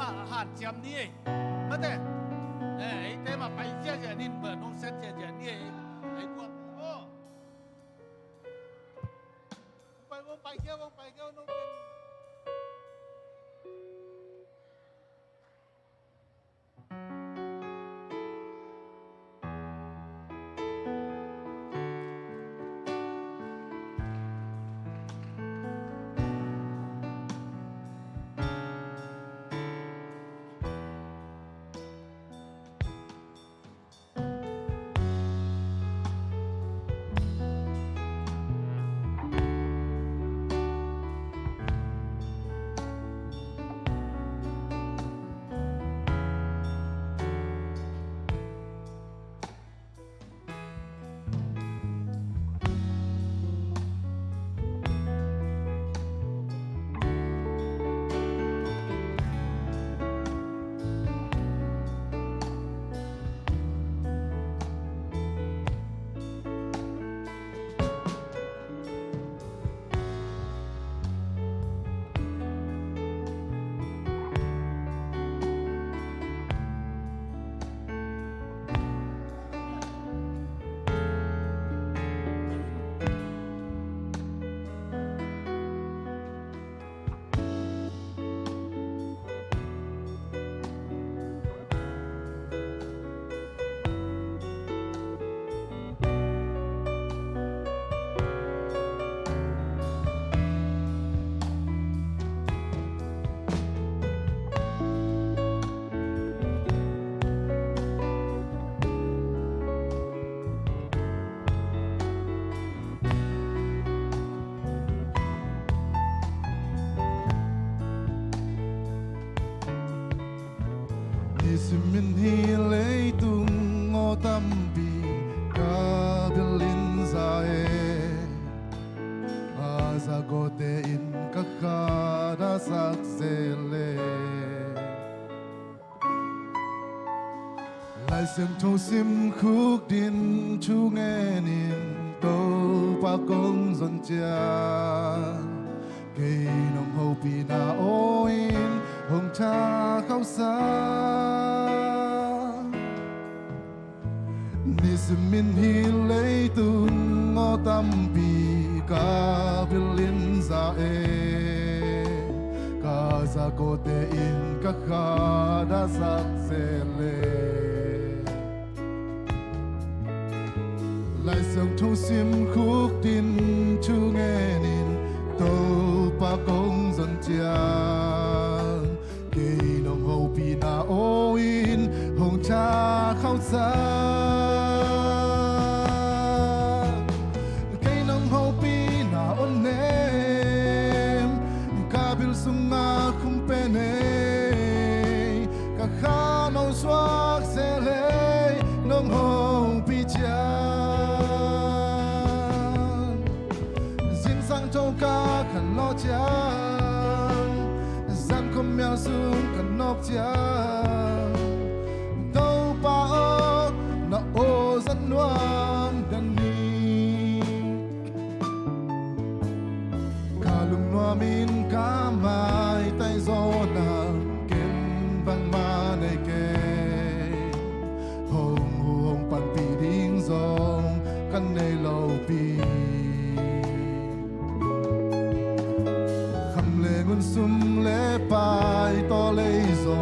mà hạt chém đi mất thế ấy thế mà phải chia sẻ nên vừa nông xét chia sẻ đi ấy qua ô không phải kia nông Min hi lei tung ngo tam bi ka bilin za za go te in ka kha da sak zele lai sem thong sim khúc din chu nghe nin to pa kong zon cha cây nồng hậu pi na oin hồng cha khao sa Nismin hi lei tung ngo tam bi ka bilin za ka za ko te in ka kha da sak zele lai sang thong sim khúc tin chu nghe nin to pa kong zon chia cây nồng hậu pi na oin hồng cha khao sa cây nồng hậu pi na on nem ka bil sunga khum pe ne ka kha nong swak se le nong hậu pi cha zin sang châu ca khăn lo cha không mèo xuống cần nóc cha đâu pa ơ na ô dẫn loam đàn ni cả lùng loa min cá mai tay gió nàng kem băng ma này kề hồng hồng pan pi đinh dòng căn này lâu pi ngun sum le pai to le zo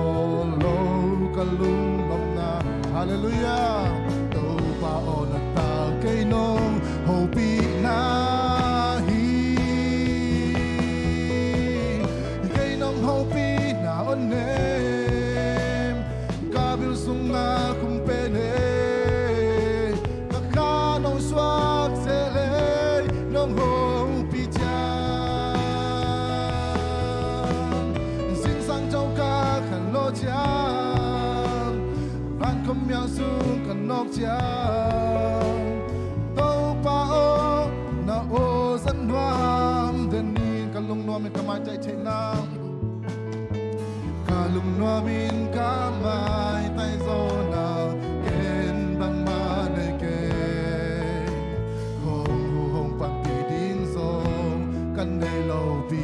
lo kalung nom na hallelujah to pa on ta cây nong ho pi na hi cây nong ho pi na on nem ka bil sung na kum pe ne ka kha nong swak se le nong ho pi cha cha van không nhau xuống cần nóc cha tàu pa ô na ô dẫn đoam đến nhìn cả lùng noa mình cả mai chạy chạy nam cả lùng noa mình cả mai tay gió na ken băng ma này kề hồng hồng pan pi đinh sông căn đây lâu pi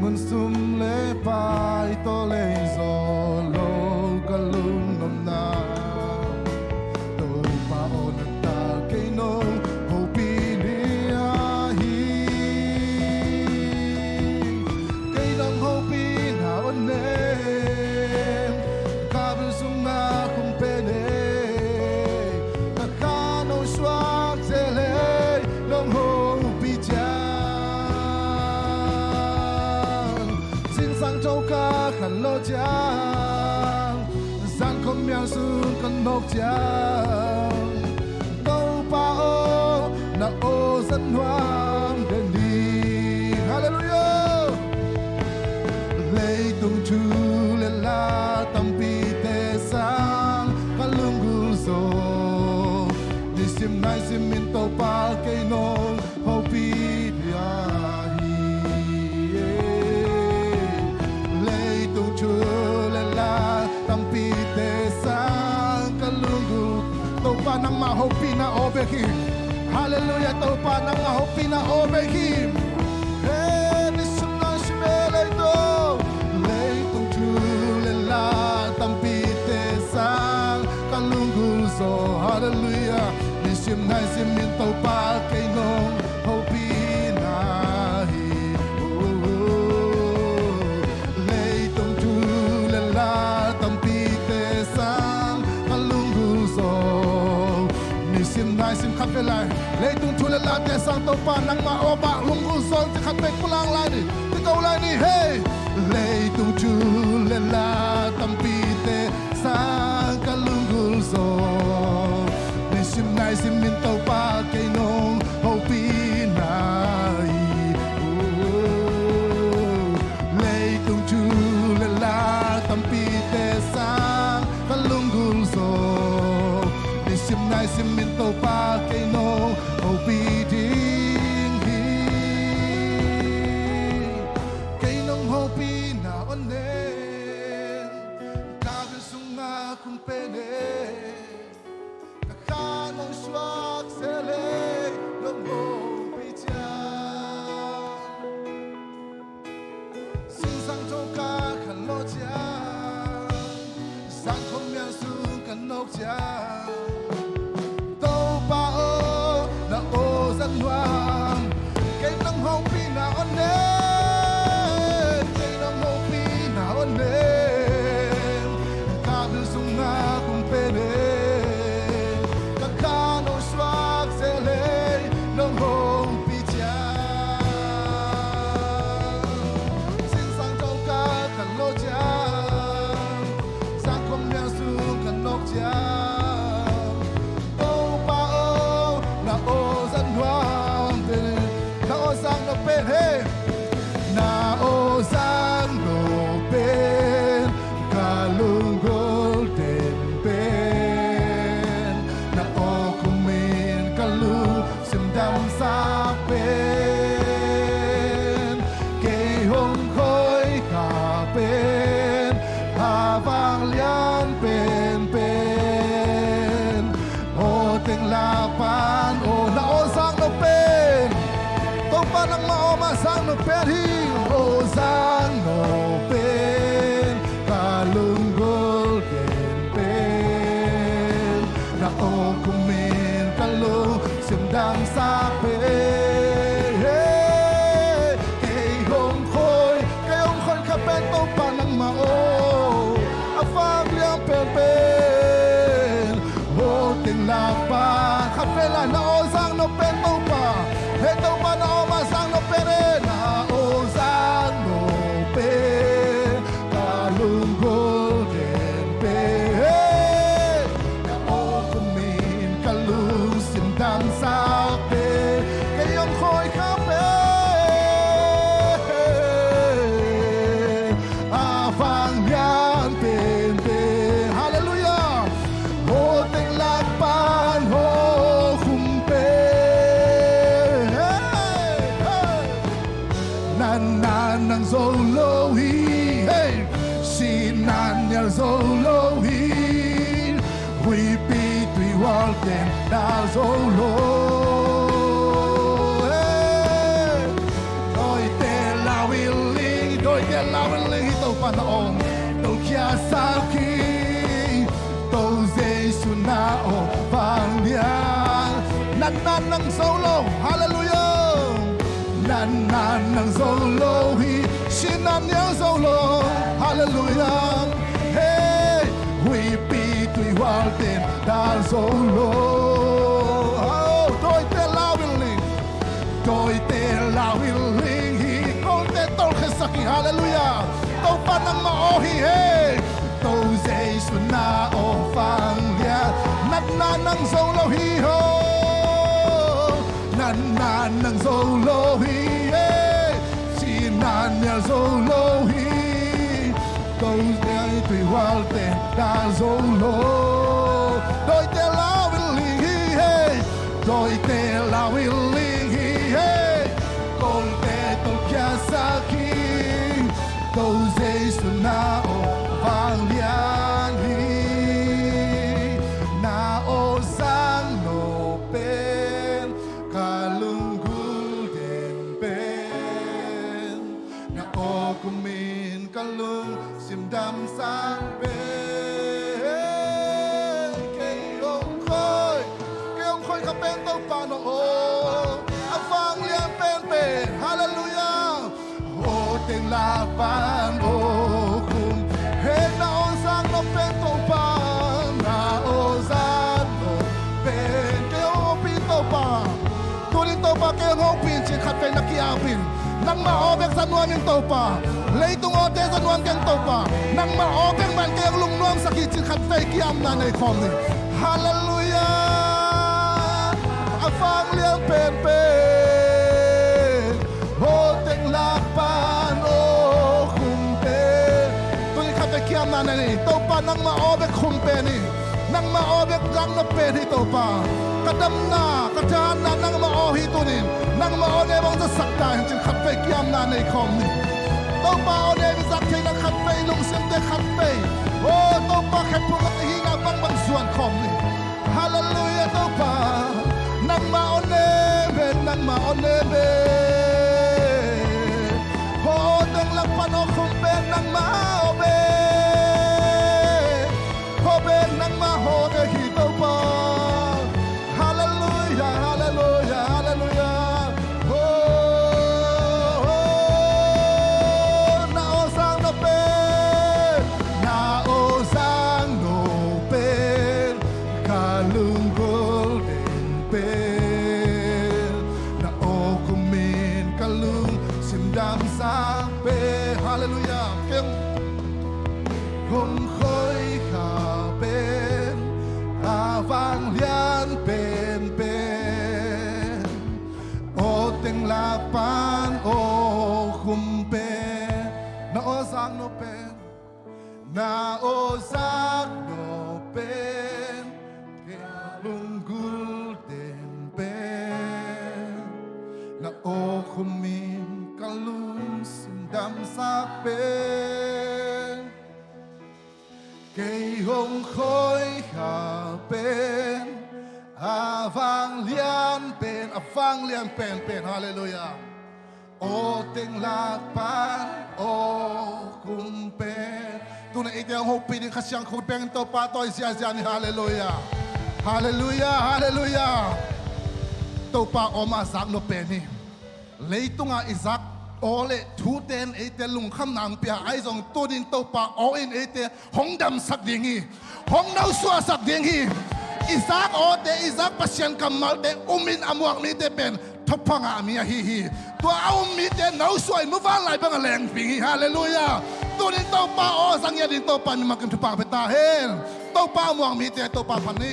mun sum le pai to le zo lo kalung nom na to pa on ta ke no hopi ni a hi ke dong hopi na on ne ka bu sum na kum pe ne ka ka no shwa se le long hopi cha sang châu ca khăn lô chang gian không miang sương con nốc chang đâu pa ô na ô dân hoang đến đi hallelujah lấy tung chu lên la tâm pi te sang ca lung gu so đi sim nai sim min tàu pa cây nong hô pi dia pa nang mahopi na obeki hallelujah to pa nang mahopi na obeki hey nisum na shmele to lei tung chu le la tampi te sang kalungu so hallelujah nisim na simin to pa kay nong hopi na hi lei tung chu le la tampi te sang kalungu so sim nai sim khát về lại lấy tung chu lên la te sang tàu pa nang ma o ba lung gu son te khát về pulang lại đi te câu lại đi hey lấy tung chu lên la tam pi te sang ka lung gu son ni sim nai sim min tàu pa cây nong ho pi nai lấy tung chu lên la tam pi te sang ka lung gu son sim nai sim min to pa ke no opi ding hi ke nong hopi na on ne ka bi sung na kum pe ne ka ka nong swak se le nong hopi cha sin sang to ka kan lo cha sang không yang sung kan nok cha dân hoàng cây nông hồng pi na on ne cây nông hồng pi na on ne ca bu sung na kum pe ne ka ka no swak se le nông hồng pi cha sin sang châu ca kan lo cha sang không nhà sung kan nok cha hey na o sang no pen kalung golden pen na o kumin kalu sim dam sa pen ke hong khoi ka pen ha vang lian pen pen o teng la pan o na o sang no pen pa nang maoma sang no pen hi o sang no pen kalung golden pen na o kumin kalung sim dam sa pen kay hong khoi ka pen to pa nang mao a fam liang pen pen o ting la pa khát về lại na o sang no pen to pa he to pa na o ma sang no pere na o sang no pe kalung golden pe na o kumin kalung sim dam sa pe kayong khoi ka pe a vang yan pen pe hallelujah o ting la pan ho khum pe nang zolo hi hey si nan yal zolo hi we be we walk in da zolo hey oi te la willing đôi te lao bên linh hi tàu pan ong tàu kia sa khi tàu Giêsu na o vang liang nan nan nang solo hallelujah nan nan nang solo hi xin nan yang solo hallelujah hey we be tùy hoa tên đã solo đôi te lao bên linh đôi te lao bên linh hi con te tol khesaki hallelujah tàu pan nang mao hi hey tàu Giêsu na o vang liang nan nan nang solo hi ho nan nan nang solo hi si nan ya solo hi tàu dây tùy hoa tên đã solo đôi te lao bên linh hi đôi te lao bên linh hi con te tàu kia sa khi tàu Giêsu na o vang liang hi na o sang no pen kalungkul den pen na o kumin kalung simdam sang pen kay ông khôi ka pen tàu pa no o a vang liang pen pen hallelujah o tên la pan o kum he na o sang no pen tàu pa na o sang no pen kay ông pin tàu pa tunin tàu pa kay ông pin chi khat kay nakiapin nang maobek sa nuan ng tàu pa lấy tung o te sa nuan kang tàu pa nang maobek man kay ang lung nuam sakit chi khat kay kiam na nay khom ni hallelujah a vang liang pen pen o teng lak pan o kumpe tunin khat kay kiam na nay tàu pa nang maobek kumpe ni nang maobek gang na pen hi tàu pa kadam na katahan na nang maohi tunin nang maone bang sa sakta hin khat pe kiam na nei khom ni tàu pa one bi sak thei na khat pe lung sim te khat pe o tàu pa khat pu hi nga bang bang suan khom ni hallelujah tàu pa nang maone be ho teng lak pan o khom pe nang maobe ho be nang ma ho de hi tàu pa hallelujah hallelujah hallelujah oh na o sang no pe kalunggol den pe na o kumin kalung simdam sa pe hallelujah kem hom khoi kha pen avang lian pen pen o teng la pan o khum pen na o sang no pen na o sang no pen ke lunggul den pen na o khumin kalung sindam sa pen cây hồng khói khả bên vang lian pen hallelujah o tiếng lạc pan o kum pen tu na itiang hopi din kasyang kum pen to pa toy siya ni hallelujah hallelujah hallelujah to pa oma sak no pen ni leitunga izak ole thu ten ete lung kham nang pia ai jong tu din to pa o in ete hong dam sak ding hi hong nau sua sak ding hi Isaac o te Isaac pasyan kamal te umin amuak mi te pen thopanga mi hi tua au mi te nau suai nu van lai bang leng ping hi hallelujah tu din to pa o sang ya din to pa ni makim thupa beta hen to pa amuak mi te to pa pan ni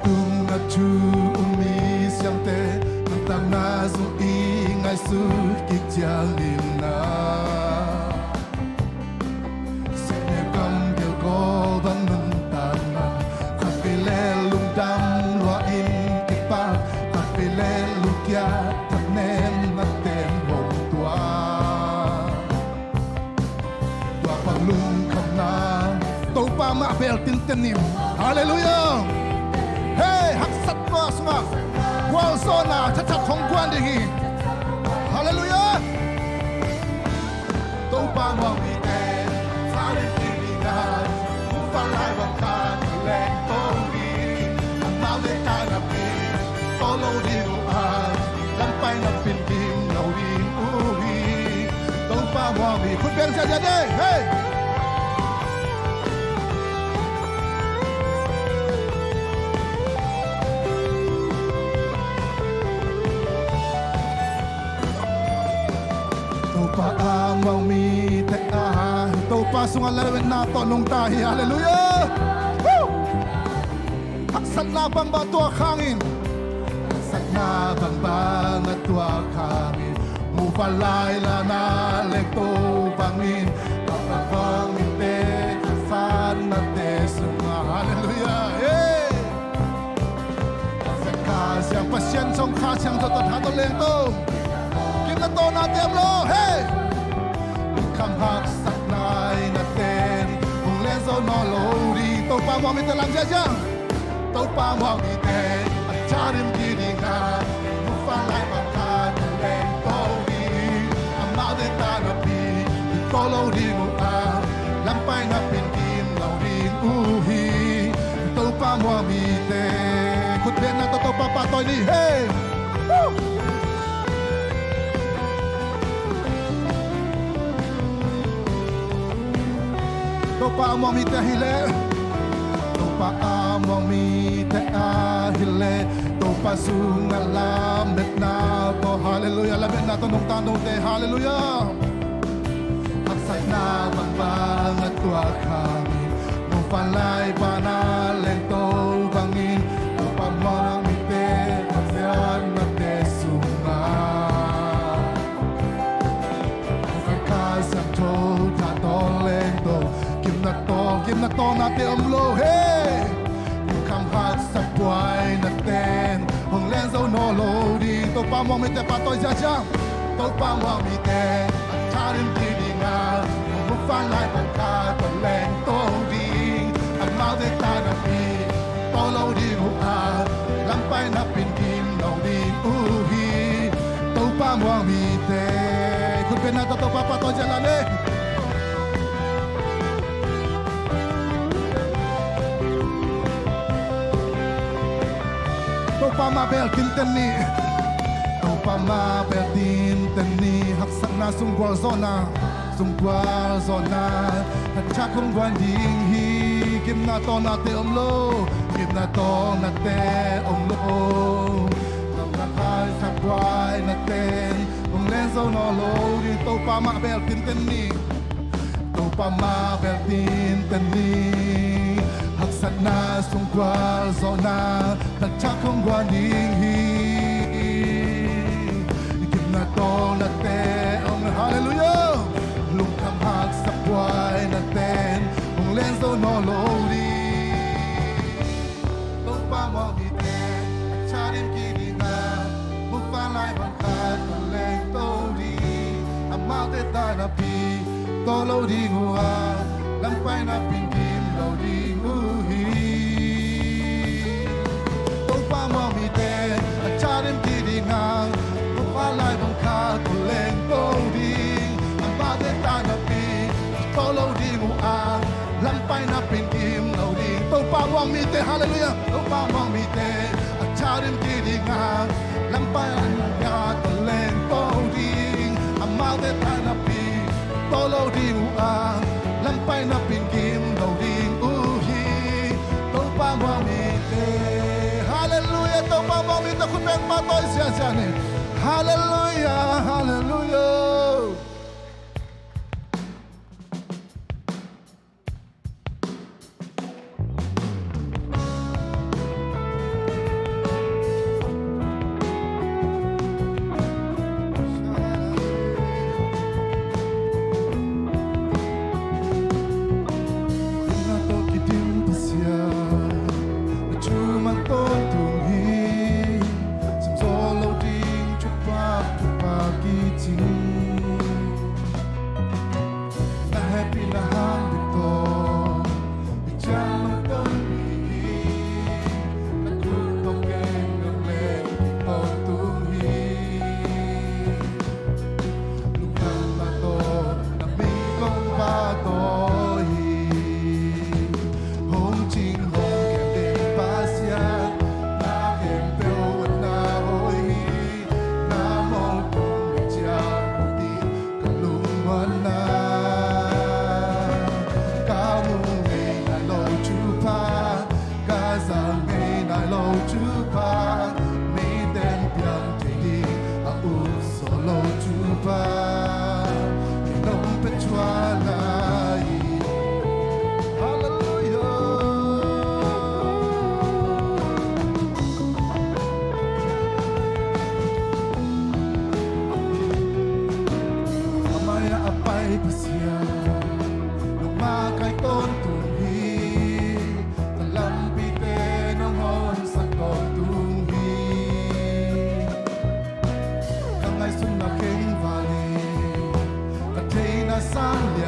tung na chu umi siang te tang na zu i ngai su ki chia lim na se ne kam del go ban nun ta na ka pi le lung dam lo in ki pa ka pi le lu kya ta nem na ten hom tua tua pa lung kham na to pa ma bel tin tenim hallelujah hey hak sat pa sunga wal sona chat chat thong kwan de hi hallelujah to pa ma mi te sa de ti ni na mu fa lai bang ka le to ri ma le ta na pi to lo di ru a lam pai na pin kim lo ri u hi to pa ma mi khut beng cha ja de hey pa amang mi te a to pa sunga lawet na to nong ta hi hallelujah sat na bang ba to khangin sat na bang ba na to khangin mu fa lai la na le to bangin pa bang mi te san na te sunga hallelujah hey sat ka siang pasien song kha siang to ta to leng to na to na tem lo hey kham hak sak nai na ten hong len zo no lo ri to pa mo mi te lang ja ja to pa mo mi te a cha rim ki di nga mu fa lai ba ka le to ri a ma de ta na pi to lo ri mo a lam pai na pin kim lo ri u hi to pa mo mi te khut ben na to pa pa toi ni hey to pa mo mi te hile to pa mo mi te a hile to pa su na la met na to hallelujah la met na to nong tan te hallelujah hak sai na bang bang at tua kami mo fa lai pa na len to bangin to pa mo mi te pasian na te su na ka sa to ta to len to kim na to na te lo hey kham hak sa puai na ten hong len zo no lo di to pa mo mi te pa to ja ja to pa mo mi te a cha rim ti di nga mo fa lai pa ka to len to di a ma de ta na pi to lo di hu a lam pai na pin kim lo di u hi to pa mo mi te kun pe na to pa to ja la le to pa ma bel tin ten ni to pa ma bel tin ten ni hak sak na sung gwal zona hat cha kong gwan ding hi kim na to na te om lo kim na to na te om lo nam na khai sa kwai na ten ong len zo no lo di to pa ma bel tin ten ni to pa ma bel tin ten ni hak sat na sung gwal zona hat cha kong gwan ding hi kim na to na te ong hallelujah lung kham hak sa kwai na ten ong len zo no lo di to pa mo mi te cha rim ki di na mu fa lai bang ka to len to di ama te ta na pi to lo di ngua lam pai na pin kim lo di ngu hi to pa mo mi te cha rim ki di na mu fa lai bang ka to len to di ama te ta na pi to lo di ngua lam pai na pin kim lo di to pa mo mi te hallelujah to pa mo mi te cha rim ki di na lam pai na to len to di ama te ta na pi to lo di ngua lam pai na pin kim lo di u hi to pa mo mi te hallelujah to pa mo mi te khut beng ma toi sia sia ni hallelujah hallelujah happy na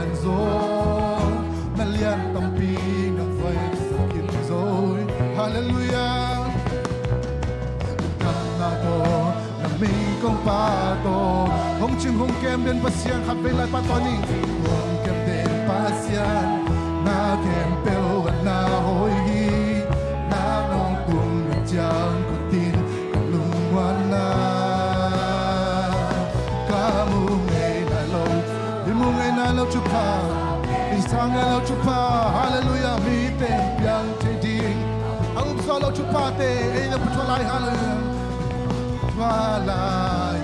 lian zo na lian tampi na vai sakin rồi hallelujah cầm na to na mình công pa to hong chim hong kem den pasian khap ve lai pa to ni hong kem den pasian na kem pel na hoi hi na nong tung na chang ko tin kalung wana kamu ngai na lo di mu ngai na lo chupa isang na lo chupa hallelujah mi te piang te ding ang solo chupa te ei na putolai hallelujah walai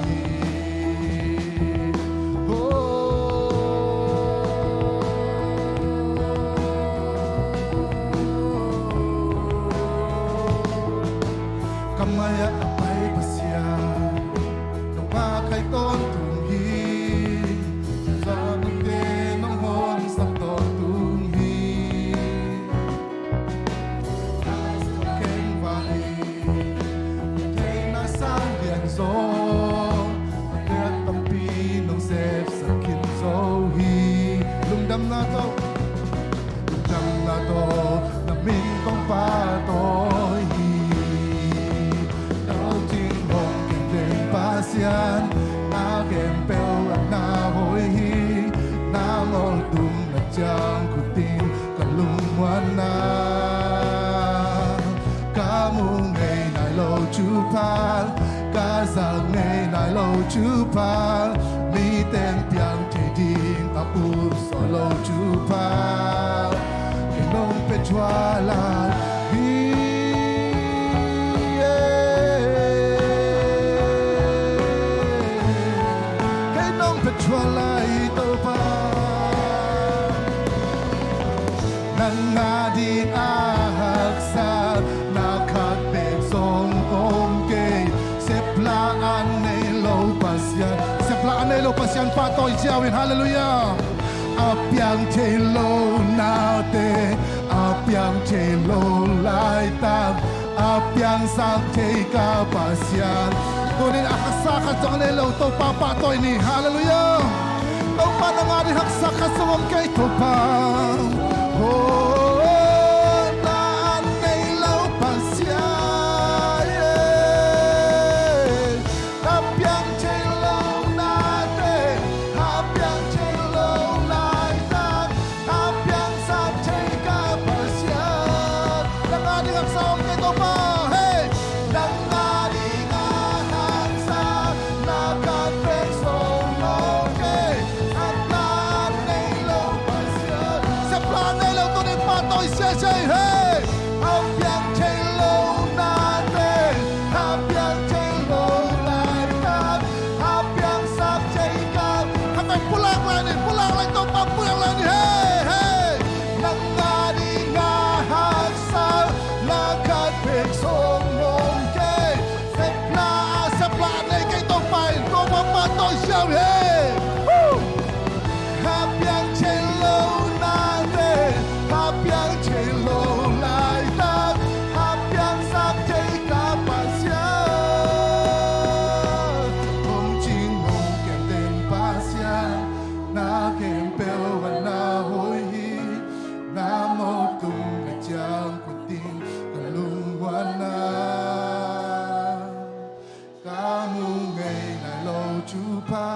kamaya apay pasya nung bakay ton tunghi sa nungde nung hon sa ton tunghi keng vali keng nasang lian zo kaya tampi nung sep sa kin zo hi lungdam na to na min kong pa to pasian na kem pel na hoi hi na ngol tung na chang kutin kalung wana kamu ngai nai lo chu pa ka sa ngai nai lo chu pa mi ten piang te ding a u so lo chu pa ke nong pe chwa la Walai topa nangadi ahaksa nakat besong omke seplaan nelo pasyan patoy siawin hallelujah apyang chelo naute apyang chelo laitam apyang sang ka pasyan Tunin akasakat sa kanila ito papatoy ni hallelujah Ito pa na nga rin haksakat sa mga kay ito pa Naan nailaw pa siya Hapyang chelaw natin Hapyang chelaw natin Hapyang sa ka pa siya Nang nga rin haksakat kay ito pa Hey, hapyang chelo natin, hapyang chelo natin, hapyang sap chaykan, hapyang pulang lang ito, pulang lang hey, nangari nga haksa, lakat piksong mongke, sepla na kay itong pain, kumapatoy siya, hey, hapyang chelo natin, hapyang chelo lai tak hapyang sap chay ka pasya hong ching hong kem den pasya na kem pel na hoi hi na mo tung na chang kutin kalung wana kamu ngay na lo chu pa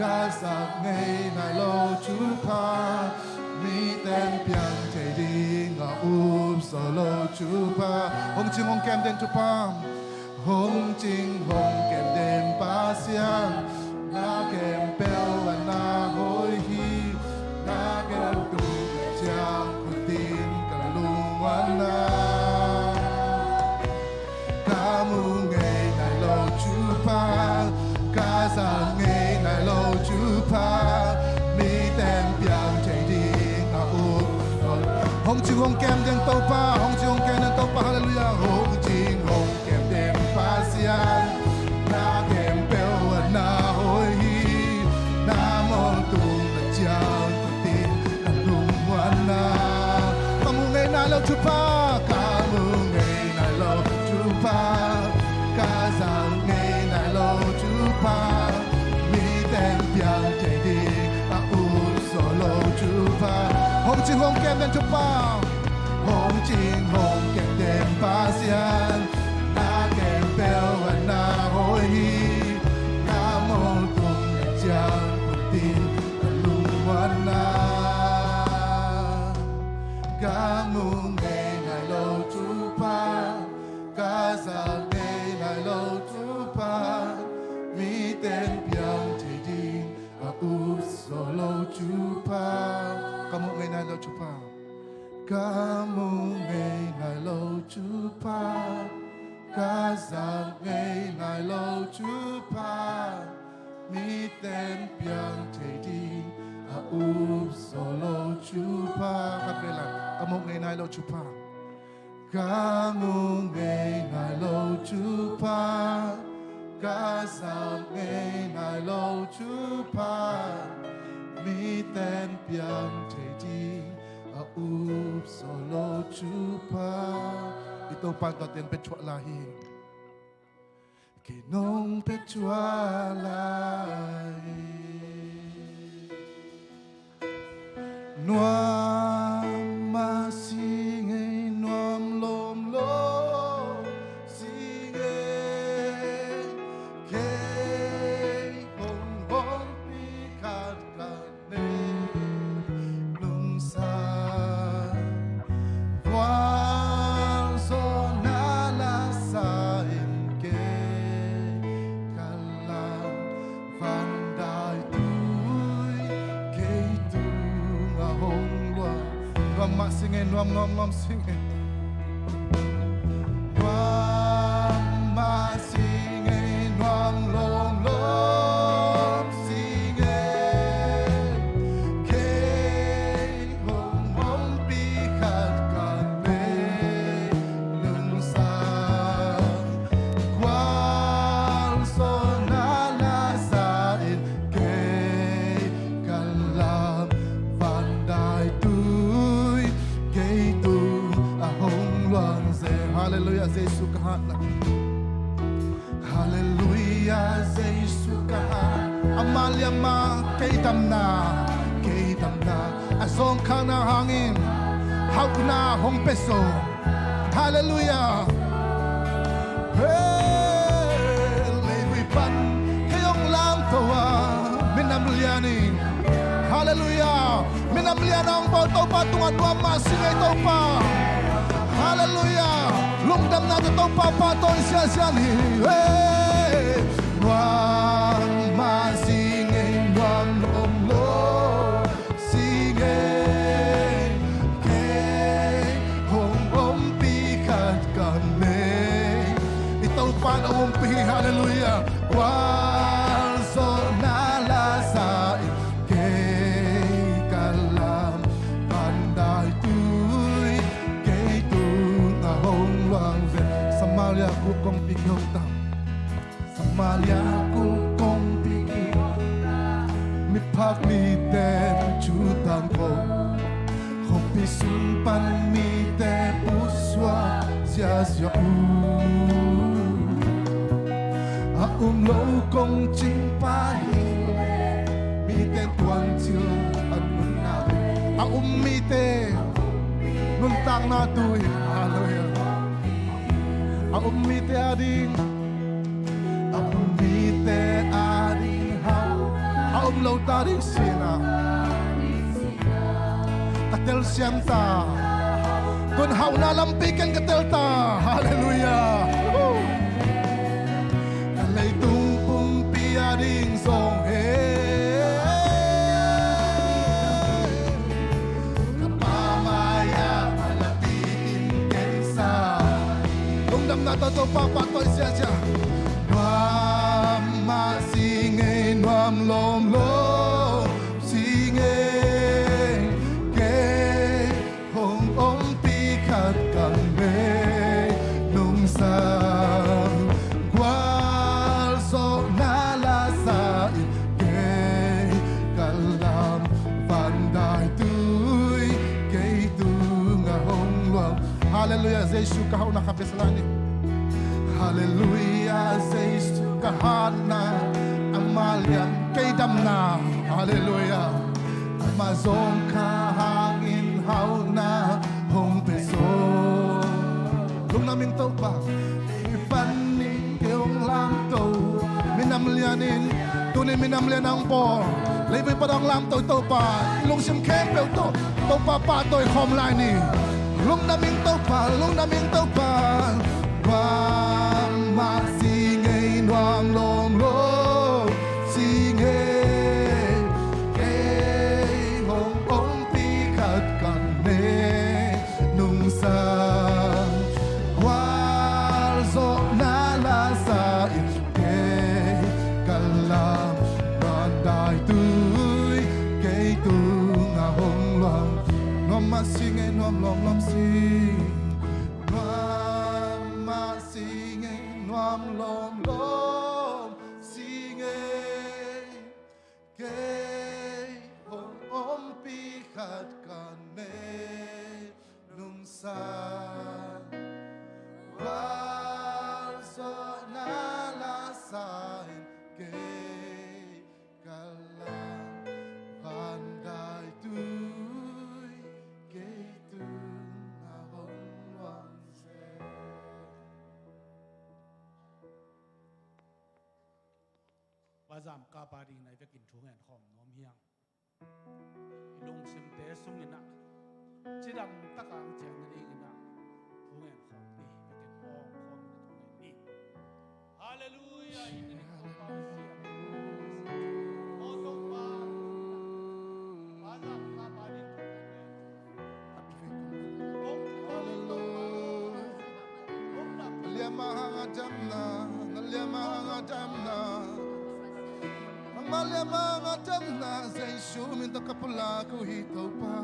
ka sak ngay na lo chu pa mi ten piang chay di nga solo chupa hong ching hong kem den chupa hong ching hong kem den pasian na kem pel na hoi hi na kem tu chang kutin kalung wana kamu ngay nai lo chupa kaza ngay nai lo chupa mi ten piang chay di Hong ching hong kem den topa, hong ching hong kem den topa, hallelujah. Hong ching hong kem den pasian, na kem pel na hoi hi, na mong tung na chang kutin kalung wana. Kamu ngay na lo chupa, kamu ngay na lo chupa, kazang ngay na lo chupa, mi ten piang chay di a solo hong ching hong kem den chupa hong ching hong kem den pasian na kem pel na hoi hi na mo tung chang tin kalung wana kamu ngay ngày lâu chupa Gaza ngay ngày lâu chupa mi tên biang thầy đi a up solo chupa kamu ngay ngày lâu chupa kamu ngay ngày lâu chupa Gaza ngay ngày lâu chupa mi tên biang thầy đi a up solo chupa kapela kamu ngay ngày lâu chupa kamu ngay ngày lâu chupa Gaza ngay ngày lâu chupa mi tên biang thầy đi a up solo chupa ito pagdating petwa lahi kinong petwa lahi Nuam masingay nuam lom lom singay kay hong hong pikat kane nung sa wal so nala sa imke kalang vandai tui kay tu hong lua nuam mak singay nuam singay nuam mak singay nuam lom singay kay hong hong pikat kane nung sa kwal so nala sa in kay kalam vandai tui kay tu ahong luang se hallelujah Giêsu kahat na hallelujah Giêsu kahat amalia ma kay damna azong kana hangin hau na hong peso hallelujah Lewi pan kayong lam tawa minamlianin hallelujah minamlian ang bauto patungan nuam masingay tau pa hallelujah lungdam na tau pa paton siya ni nuam masingay nuam lom lo singay kay hong hong pikat kane itaw pa na umpi hallelujah wal so nala sa kay kalam pandai tui kay tu na hong luang Samalia ku kong pigyong tam Samalia ku kong pigyong mi pak mi ten chutang ko Hong pisum pan mi te puswa sia sia lo kong ching pahi mi ten tuan chiu an nun na mi te nun tang na tui hallelujah mi te ading mi te ading hau lo ta ding sina katel sianta kun hau na lampikan katel ta hallelujah kalay tumpung piading song he kapamaya malapiin kensa lungdam na to papatoy siya nuam masingay nuam lom lom singay kay hong ong pikat kami nung sa gwal so nalasain kay kalam panday tuy kay tunga hong luang hallelujah Giêsu kahau na kapisalani hallelujah Giêsu kahana amalia kay damna hallelujah amazon kahangin hao na hong pe so lung naming tàu pa pan ni keong lam tàu minam lianin tunin minam lian ang po lấy với bắt ông làm tàu pa lung sim khem bèo tàu pa tôi khom lại ni lung naming tàu pa và mà si ngay noang long lo si ngay cái hồng ống pi khát cần nê nung sa qua gió na la sa in cái kalam đoàn đại tươi cái tu ngà hồng loang nom ma si ngay nom long long si Nam long long si nghe cái hồn ôm pi khát cần nê nung sa và gió na la sa cái kala van đại tươi cái tu na hồn loangว่าจำกาปาดีในเวกินทุ่งแห่งหอมน้อมเฮียงลงซิมเตสุงินะจิดำตะกางเจียงนั่นเองนะทุ่งแห่งหอมนี่เวกินหอมในทุ่งแห่งนี้ฮาเลลูยาอินเดียของปาเซียโอตงปาว่าจำกาปาดีทุ่งแห่งNalia mahanga jamna Malia mga jamna Zaishu minta kapula ko hito pa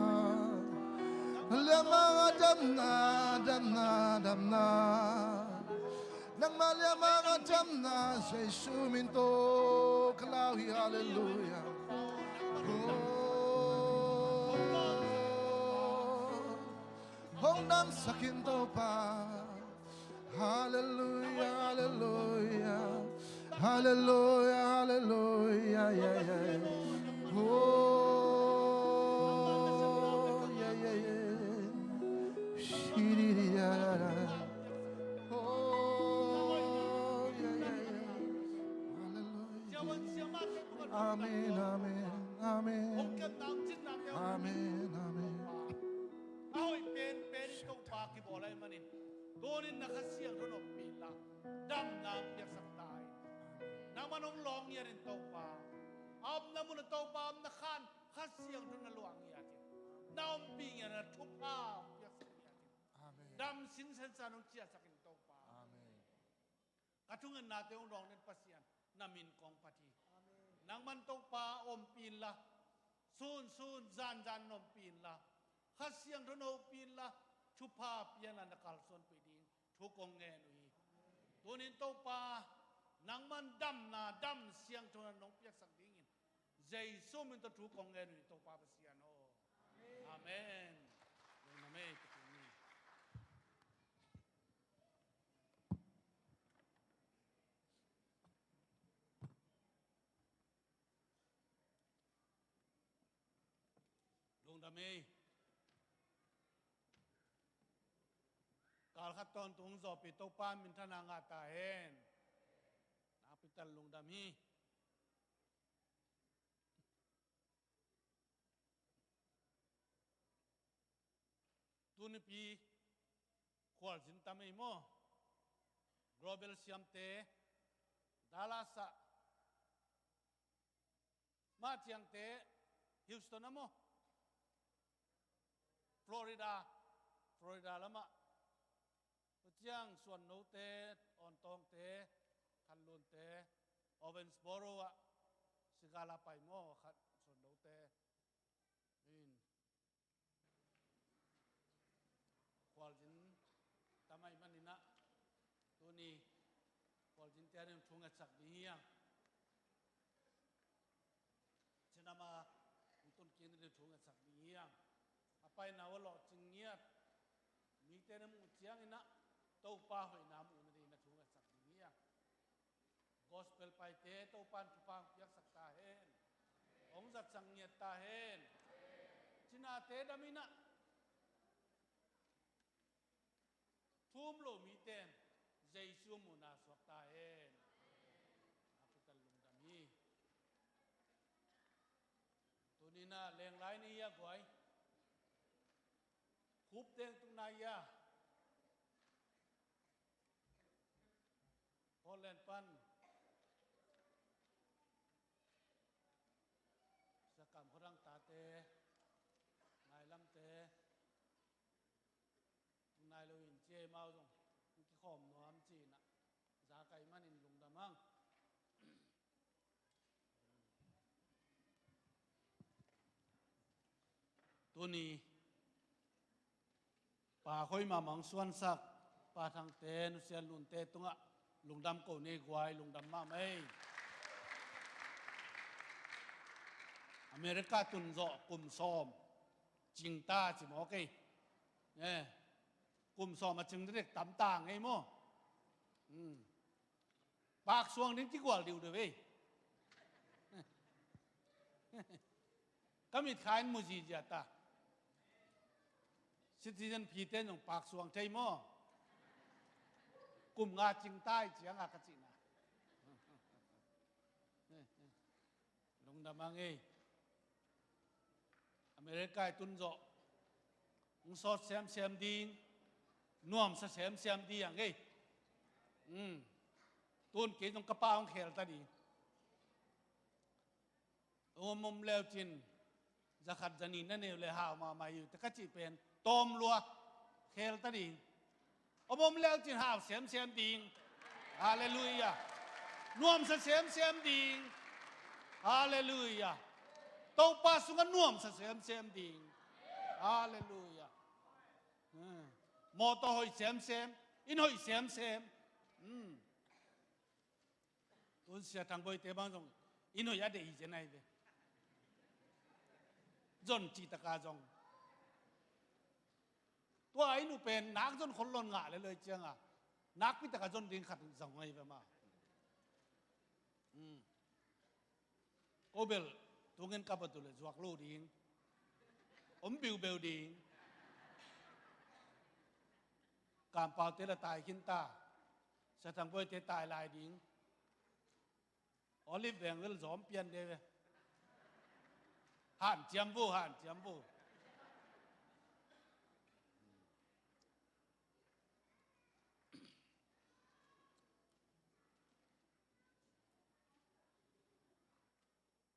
Nalia mga jamna Nang malia mga jamna Zaishu minto kalawi hallelujah Hong nam sakin to pa Hallelujah, hallelujah, hallelujah, hallelujah, yeah, yeah. Oh, yeah, yeah, yeah. Shiriya. Oh, yeah, yeah, yeah. Hallelujah. Amen, amen, amen. Amen, amen. Ahoy pen to pa ki bolay manin donin nakasiyang runok pila dam na piyak saktay na manong long yarin to pa ab na muna to pa am na khan kasiyang run na luang yatin na umping yan na tupa piyak sakyatin dam sinsen sanong siya sakin to pa katungan natin yung rong nin pasiyan namin kong pati nang man to pa umpila sun zan umpila kasiyang run umpila chupa pian na kalson pwedeng tukong ngenui tunin to pa nang man dam siyang tunan nong piyak sang dingin jay sumin to tukong ngenui to pa siyan o amen amen lung dami Kalkaton tung zo pito pa minta na nga tahen. Napital lung dami. Tunipi kwal jintamay mo. Global siyamte dalasa. Matiyang te Houston na mo. Florida lama. Tiang suan no te on tong te kanlun te Owensboro sigala pai mo khat suan no te in kwaljin tamay manina tuni kwaljin tianem thunga sak diya chinama utun kinre thunga sak diya apai nawalo chingiat mi tenem utiang ina tau pa hoi nam unri na thunga sak diya gospel pai te tau pan pang piak sak ta hen ong zat sang nyet ta hen china te damina ซูมโลมีเต็นใจซูมมุนาสวกตาเอ็นอาพิตันลุงดามีตัวนี้น่าแรงไรนี่ยากไว้คุบเต็งตุงนายาพอเล่นปันสกรรมพรังตาเตนายลำเตนายโลอินเจมาตรงที่ขอมน้อมจีน่ะจากไก่มันอินลุงดามังตัวนี้ป่าค่อยมามังส่วนสักป่าทางเตนเสียลุนเตตรงอ่ะลุงดำโกเนกวายลุงดำมาไม่อเมริกาตุนโจกุมซ้อมจิงตาจิมโอเคเนี่ยกุมซ้อมมาจึงเรียกตำต่างไงมั้งปากสวงนึงที่กว่าดิวเด้อเว้ยก็มีขายมุจีจัตตาซิติเซนพีเตนของปากสวงใจมั้งกุมงาจิงใต้เจียงอากาศินะลงดามังเออเมริกาตุนโจมุสอดเซมดิงน่วมเซมดีอย่างเงี้ยตุนเกี่ยงกระเป๋าของเขลตาดีโอ้มุมเลวจินจะขัดจะนีนั่นเองเลยหาวมาอยู่แต่ก็จีเป็นตอมลัวเขลตาดีโอ้มุมเลวจินหาวเซมดิงฮาเลลูยาน่วมเซมดิงฮาเลลูยาโตปาสุกันน่วมเซมดิงฮาเลลูยามอตหอยเซมอินหอยเซมตุนเสียทางบอยเตบังจงอินหอยยัดเดียจะไหนเดจนจิตกาจงตัวไอ้หนูเป็นนักจนคนล้นงะเลยเจียงอ่ะนักพิตกาจนดิ้งขัดสังไงไปมาโอเบลตัวเงินกับตัวเลยจวกโลดิ้งบิวเบลดิ้งการเป่าเตละตายขินตาสถานบริเตตายลายดิ้งออลิฟแหวงเวลสอมเปลี่ยนเดวหันเจียมบู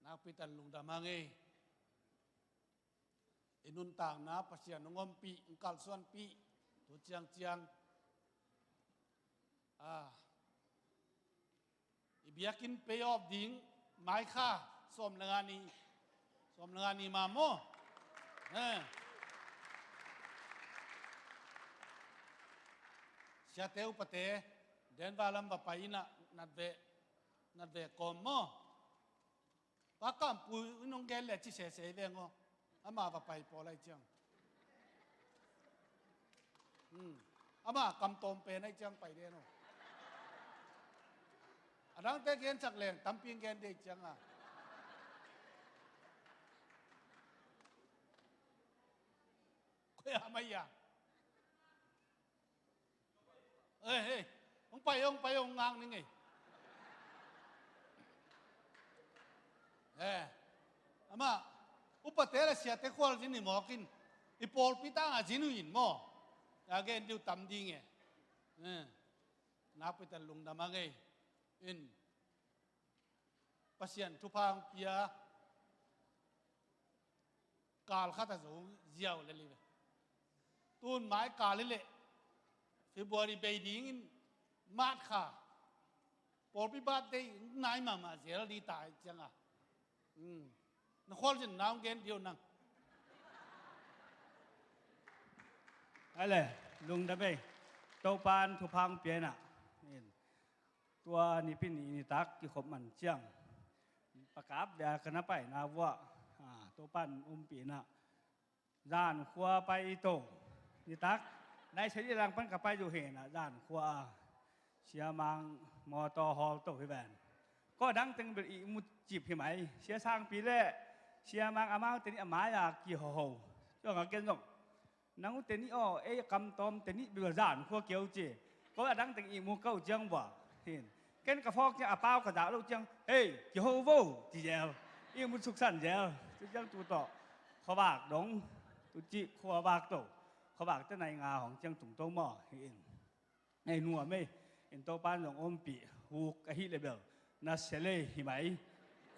นักพิตันลุงดามังเออินุนต่างนะปัสยานงอมปีกัลส่วนปีตัวเจียงอิบยากินเปย์ออฟดิ้งไม้ค่าสมลงานีมาโมเสียเตอุปเตเดินบาลัมบไปนะนัดเวกอมโมปากกัมปุยนงเกลเลจิเสเสเวงโอามาไปพอไรจังอามากำตมเป็นให้จังไปเดียนอันนั้นแต่เกณฑ์สักแหล่งทำเพียงเกณฑ์เด็กจังคุยอะไรอย่างเฮ้ยองไปองงางนี่ไงอามาอุปเทระเสียเทควอลจินี่หมอกินอีพอลพิตางจินุยินหมออาเกนดิวตำดีไงนับไปแต่ลุงดามังไงอินปัสยันทุพังเปียกาลข้าตาสูงเจียวเลยเลยตูนไม้กาลเลยฟิบวารีเบดิ้งมาดข้าพอลพิบัติได้นายมาเสียดีตายจังนักขอลจินน้ำเกนเดียวนั่งอะไรลุงดำไปโตปานทุพังเปียน่ะตัวนี่พี่นี่ตักที่ขบมันเจียงประกาศเดี๋ยวกันไปนะว่าโตปานปีน่ะด้านขวาไปโตนี่ตักในชนิดรังพันกับไปอยู่เห็นด้านขวาเชียมังมอตอฮอลโตพี่แบนก็ดังตึงเป็นอีมุจีบพี่ไหมเชียสร้างปีแรกเชียมังอามาเตนี่อามาอยากกี่โหจ้องกันส่ง นังเตนี่อ้อเอ้ยคำตอมเตนี่เบื่อจานขั้วเกียวเจก็ดังแต่อีมูเก้าจังบ่เห็นเกินกระฟอกจะอาเป้ากระดาษลูกจังเฮ้ยเกี่ยวโว้จีเจลอีมุสุกสันเจลจุจังตูต่อขบากดงตุจิขบากโตขบากเจ้าในงาของจังตุ่มโตหม้อเห็นในนัวไม่เห็นโตปานหลงอมปีหูกะฮิเลเบลนัสเซเลหิไหม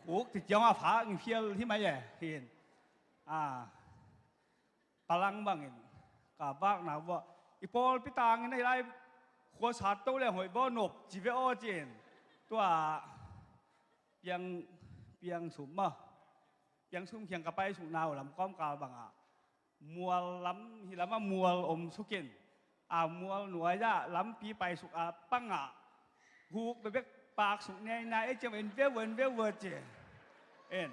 หูติดจังอาผาอิเพียลที่ไหมเห็นพลังบางเห็นกับบ้างนะว่าอีพอลพิตางในไรขวดสาดโตเลยหอยบ่หนบจีเวอเจนตัวเปียงสุ่มมาเปียงสุ่มเขียงกับไปสุ่มนาวลำก้อมกาบางมัวล้ำหิล้ำว่ามัวอมสุกินมัวหน่วยย่าล้ำปีไปสุกปังหูไปเบกปากสุกในจะเป็นเวเวเจเอ็น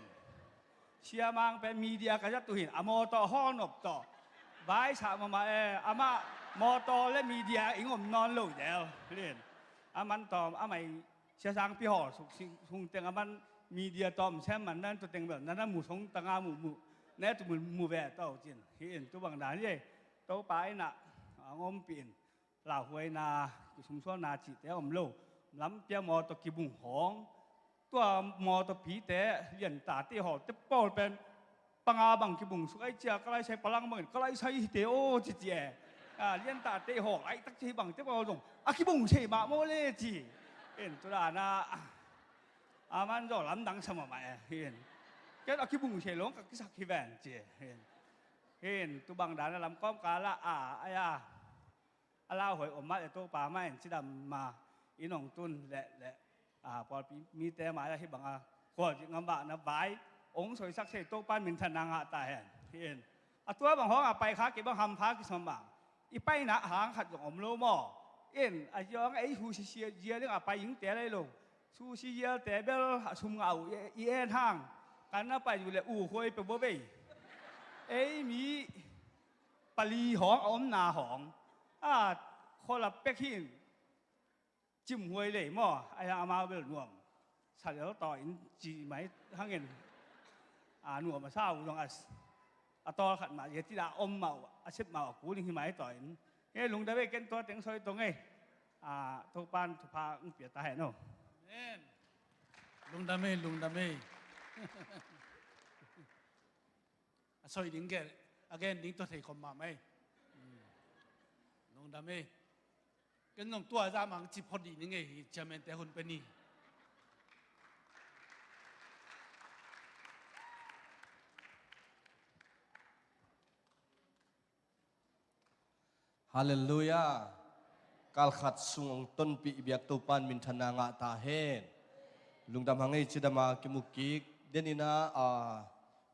เชียมังเป็นมีเดียกันจะตุหินมอต่อห้องหนบต่อใบสามมาอามามอต่อและมีเดียอิงอมนอนลูกเดียวเรียนมันต่อไม่เชียสังพี่ห่อสุกสุงเตียงมันมีเดียตอมแช่มันนั่นตัวเตียงแบบนั้นหมู่สงต่างหมู่แน่ตัวหมู่แวดต่อจินเห็นตัวบางด่านนี่ตัวไปน่ะงมปีนเหล่าหวยนาชุมชนนาจิแต่อมโลล้ำเปียมอตัวกิบุงหองตัวมอตัวผีแต่เลียนตาที่ห่อจะป้อนเป็นปังอาบังกิบุงสุกไอเจ้าก็ไล่ใช้พลังเหมือนก็ไล่ใช้เตโอจิเจเลียนตาที่ห่อไอตักที่บังที่ป้อนลงกิบุงใช่มาโมเลจีเห็นตัวน่ะมันจะล้ำดังสมมาเห็นแกกิบุงใช่หลงกับกิสักกิแวนเจเห็นตัวบางด่านล้ำก้อมกาละลาวหอยอมมาแต่ตัวป่าไม้สีดำมาอีน้องตุนและพอมีแต่หมายที่บางขวดงามบะนะใบองค์สวยสักเสกตัวปั้นมินทนางตายเห็นตัวบางห้องไปค้าเก็บบางคำพากิสมบังอีไปหนาหางขัดอมโลมอยองไอ้ชูเชียเยี่ยเรื่องไปยิงแต่ได้ลงชูเชียแต่เบลชุมเอาห้างกันน่าไปอยู่เลยหวยไปบ่ไปมีปลีหองอมนาหองคนละเป็กหินจิ้มหวยเลยมั่วอามาเบลนวมสัตว์แล้วต่อยจีไหมทั้งเงินนวมมาเศร้าตรงต่อขัดมาเยติดาอมเมาเช็ดเมากูนี่ที่ไหมต่อยลุงได้ไปเก็นตัวเต็งซอยตรงทุกปานทุกพาเปลี่ยนตาเห็นเนาะลุงดำเมซอยดิ้งแกagainดิ้งตัวเทคอมมาไหมลุงดำเมกันน้องตัวจามังจีพอดีนี่ไงจะเป็นแต่คนเป็นนี่ฮาเลลูยาการขัดสุงต้นปีเบียกตุปันมินทนางะตาเฮนลุงดำหังไอจิดามากิมุกิกเดนินา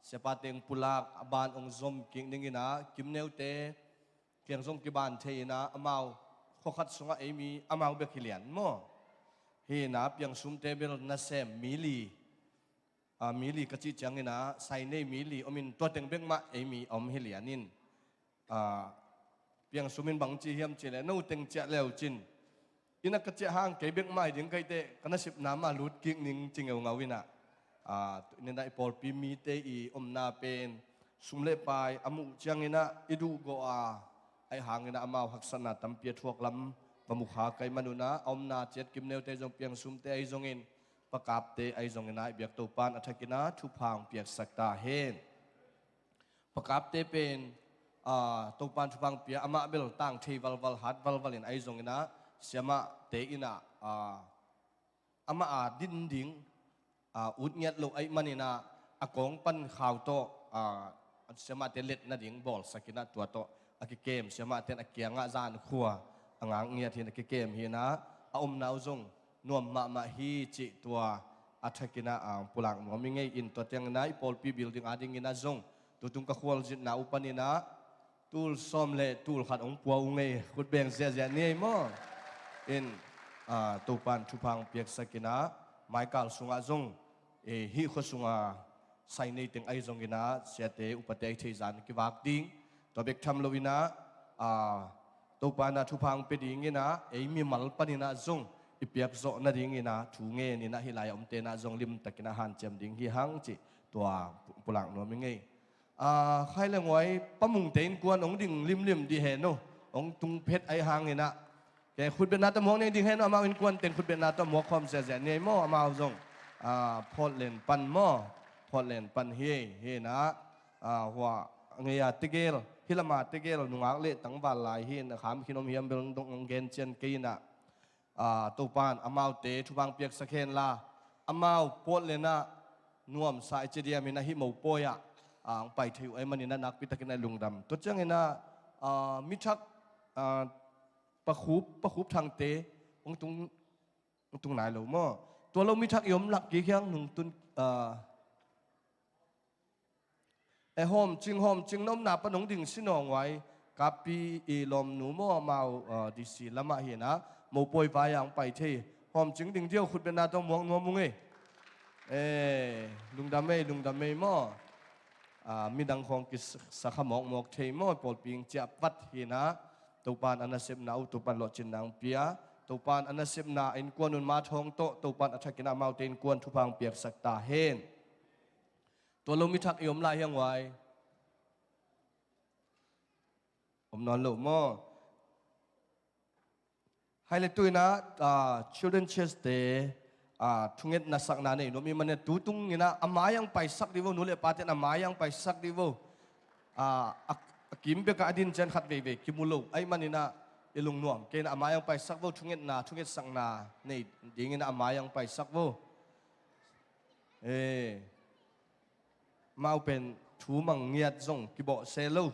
เสปาเตงปุลากบานองซอมกิงนิงินากิมเนวเตเกียงซงกิบานเทนะอมาวข้อขัดสุงเอมีอมาวเบกิเลียนมั่วเฮนับยังซุมเตเบลนัสเซมมิลีกจิจังงินะไซเนมิลีอมินตัวเต็งเบงมาเอมีอมเฮเลียนินเพียงสุมินบังจีเฮียมจีเลนู่เต็งเจ้าเลวจินอินักเจ้าห้างเก็บเบงมาดึงไกเตกันสิบน้ำมาลุดกิ่งนิงจิงเอาเงาวินะนี่ได้พอปีมีเตอีอมนาเป็นสุมเลปายอามุจังงินะอิดูโกไอหางงินะอามาหักษณะตั้มเปียทวกลำประมุขาไกมนุนะอมนาเจ็ดกิมเนวเตจงเพียงสุมเตไอจงอินประกาศเตไอจงงินะเบียกตัวปานอัฐกินะทุพางเปียกสักตาเฮนประกาศเตเป็นตัวปานทุพางเปียอามาเบลตั้งเทวัลฮัดวัลอินไอจงงินะเสียมาเตอินะอามาดินดิ่งอุดเงียดลูกไอ้มันนี่นะอากงปั้นข่าวโตเสียมาเตเล็ดนาดิ่งบอลสกินะตัวโตอากิเกมเสียมาเตนอาเกียงอาจานขัวอ่างเงียดที่อากิเกมฮีนะอมนาวจงนวมมาฮีจิตัวอัฐกินะปุลังมัวมิงไงอินตัวเตียงนะพอลปีบิลดิ้งอาดิ่งนะจงตัวตุงกะขวลจิตนาอุปนินะตูลซอมเล่ตูลขัดองปัวอุงไงขุดเบงเสียนี่มั้งอินตัวปันทุพังเปียกสกินะไมค์การสุงอาจงฮีขสุงอาไซเนติงไอจงกินะเสียเตอุปเตยเทจานกิวักดิ้งตัวเบกทำลวินะตัวปานาทุพังเปดิงินะมีมัลปนินะจงอิเปียกโซนาดิ้งินะถูเงนินะฮิลายอมเตนะจงลิมตะกินะฮันเจมดิ้งฮิฮังจิตัวปุลังโนมิงไง ใครเรื่องไว้ปะมุงเต็นกวนองดิ่งริมดีเห็นโนองตุงเพชรไอหางนี่นะแกขุดเป็นนาตะมวงเนี่ยดิ่งเห็นอามาอินกวนเต็นขุดเป็นนาตะมวงความเสียใจเนี่ยมั่วอามาเอาจงพอดเล่นปันมั่วพอดเล่นปันเฮนะหัวเงียติเกลฮิลามาติเกลนุงอักเละตั้งบาลายเฮนะขามขินอมเฮียมเป็นตรงเกนเจนกีนะตัวปานอามาเตะทุบังเปียกสะเคนลาอามาพอดเล่นนะนวมสายเจดียมินะฮิโมโปยะไปที่ไอ้มันนี่นะนักพิทักษ์ในลุงดำตัวจังเงินะมิชักประคุบทางเตะตรงไหนหรือมั่วตัวเรามิชักยมหลักกี่ครั้งหนึ่งตุนไอ้หอมจึงน้มหนาปนงดิ่งสินองไว้กับปีอีลมหนูมั่วเมาดิสิละมาเห็นนะโมป่วยไปอย่างไปที่หอมจึงดิ่งเดียวขุดเป็นนาต้องมองนัวมุงลุงดำไม่มั่วมีดังของกิสขมองหมอกเทมอปอดปิงเจ็บวัดเห็นนะตัวปานอนาเซมนาอุตุปันหลอดจินนางเปียตัวปานอนาเซมนาอินกวนนุนมาทองโตตัวปานอัฐกินามาเตนกวนทุพังเปียกสักตาเฮนตัวลมมิทักยมลายยังไวผมนอนหลับมั่วให้เลยตุยนะchildren church dayทุงเงินนักสักนาเนี่ยโนมีมันเนี่ยตูตุงนี่นะอามายังไปสักดีวนู่นเลยปาเตนอามายังไปสักดีวกิมเบกอดินเจนขัดเวกิมุลูไอ้มันนี่นะเอลุงนวมเกณฑ์อามายังไปสักวทุงเงินสักนาเนี่ยดีเงินอามายังไปสักวมาเป็นทูมังเงียดส่งกิบเซลู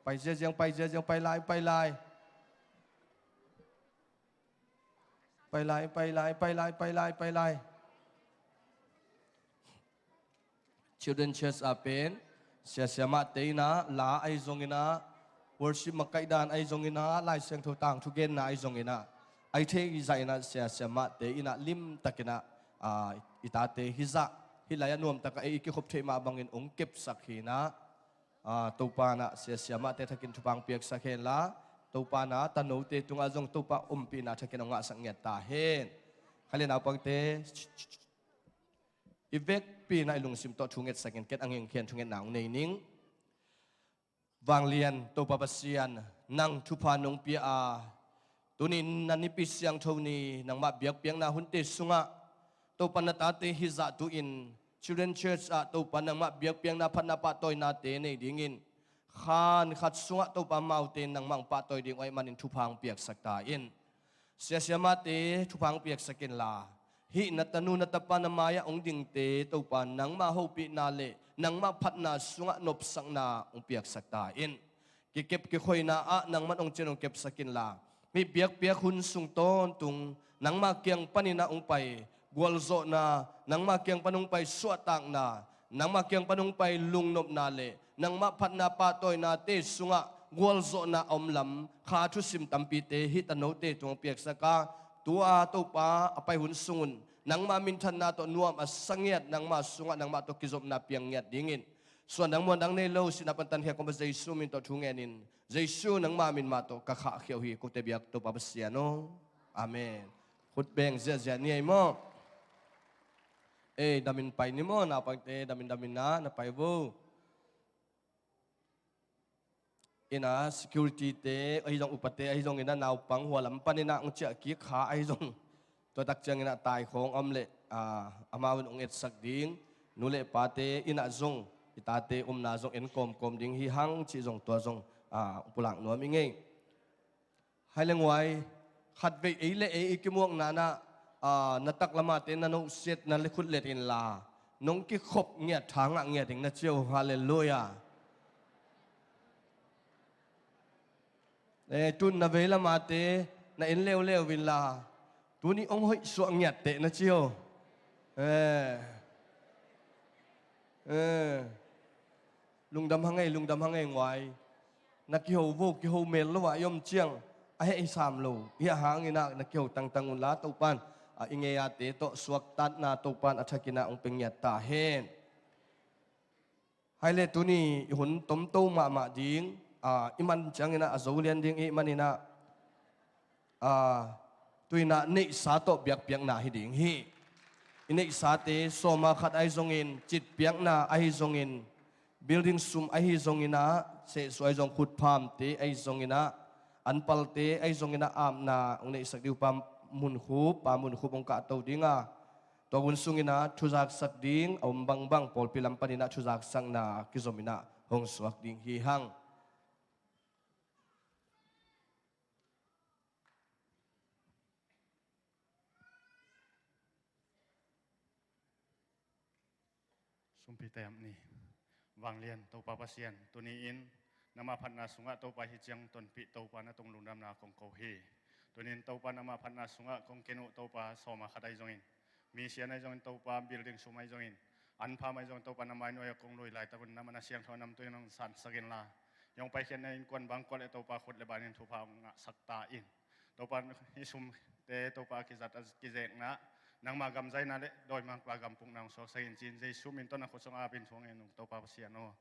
ไปเจียงไปลายไปลายchildren church apen sia ma teina la ai zongina worship makaidan ai zongina lai seng tho tang thu gen na ai zongina ai the gi zaina sia ma te ina lim takina ita te hiza hilaya nuam taka ai ki khop the ma bangin ong kep sakhina topa na sia ma te thakin thupang piak sakhen la topa na tanu te tunga jong topa umpi na thakin nga sanget ta hen khalen au pang te ivek pi na ilung sim to thunget sakin ket angeng khian thunget naung nei ning wang lian topa basian nang thupa nong pi tunin nanipi siang thoni nang ma biak piang na hunte sunga topa na ta te hiza tu in children church topa nang ma biak piang na phan na pa toy na te nei dingin khan khat sunga topa mountain nang mang pa toy ding oi manin thupang piak sakta in sia ma te thupang piak sakin la hi natanu natapa na maya ong ding te topa nang ma hopi na le nang ma phat na sunga nop sang na ong piak sakta in ki kep ki khoi na nang man ong chen ong kep sakin la mi piak hun sung ton tung nang ma kyang panina ong pai gwal zo na nang ma kyang panong pai suatang na nang ma kyang panong pai lung nop na le nang ma phat na pa toy na te sunga gwal zo na omlam kha thu sim tampi te hi tano te tung piak saka tua to pa apai hun sungun nang ma min than na to nuam asangiat nang ma sunga nang ma to kizop na piang ngiat dinginส่วนนังมวนนังในโลสินับตันเฮียกบเจซูมินต่อทุงเงินินเจซูนังมามินมาต่อกะขะเขียวฮีกุเตบิยักตัวปาบเสียโนอาเมนขุดเบงเสียนี่ไอ้โมดามินไปนี่โมนาปังเตดามินนะไปวูอินา security เตไอ้จงอุปเตไอ้จงอินานาปังหัวลำปันอินาองเจ้ากี้ขาไอ้จงตัวตักเจงอินาตายของอมเละอามาวันองเอ็ดสักดิ้งนูเละปาเตอินาจงอิตาเตนาจงเอ็นกลมดิ้งฮีหังชีจงตัวจงปุลังนัวมิงเองให้เลี้ยงไว้ขัดไปเอเล่เอกิมวงนานะนัตักละมาเตนันอุเซตนันเลขุดเลตินลานงกิขบเงียทางเงียถึงนัเจียวฮาเลลูยาตุนนาเวลมาเตนาเอ็นเลววินลาตัวนี้องค์ให้สวงเงียเตนัเจียวลุงดำหังไงไว้นักเกี่ยวโวกเกี่ยวเมลละวะยมเจียงไอ้สามโลเฮียหางนี่นักเกี่ยวตังอุลาตุปันอิงเงียเตโตสวกตัดนาตุปันอัฐกินาองเป็นเงียตาเฮนให้เลตัวนี้หุ่นต้มโตมาดิ้งอิมันจังนะอาจูเลียนดิ้งอิมันนี่นะตัวน่ะนี่สาโตเบียกนาฮิดิ้งฮี Ini sate soma khat ai zongin chit piang na ai zongin building sum ai zongina se so ai zong khut pham te ai zongina anpal te ai zongina amna ungne sak diu pam mun khu ong ka to dinga to gun sungina thuzak sak ding om bang bang pol pilam panina thuzak sang na kizomina hong suak ding hi hang sumpi tayam ni wang lian tau pa pasien tuni in nama phatna sunga tau pa hi chiang ton pi tau pa na tong lundam na kong ko hi tunin tau pa nama phatna sunga kong kenu tau pa soma khadai jongin mi sian ai jongin tau pa building sumai jongin an pha mai jong tau pa nama noi kong loi lai ta kun nama na siang tho nam tu nang san sagin la yong pai khian in kon bang kol e tau pa khut le banin thu pa nga sakta in tau pa hi sum te tau pa ki zat ki zek na nang magam zai na le doi mang pagam pung nang so sa in chin jai sumin to na khosong apin thong en to pa sian no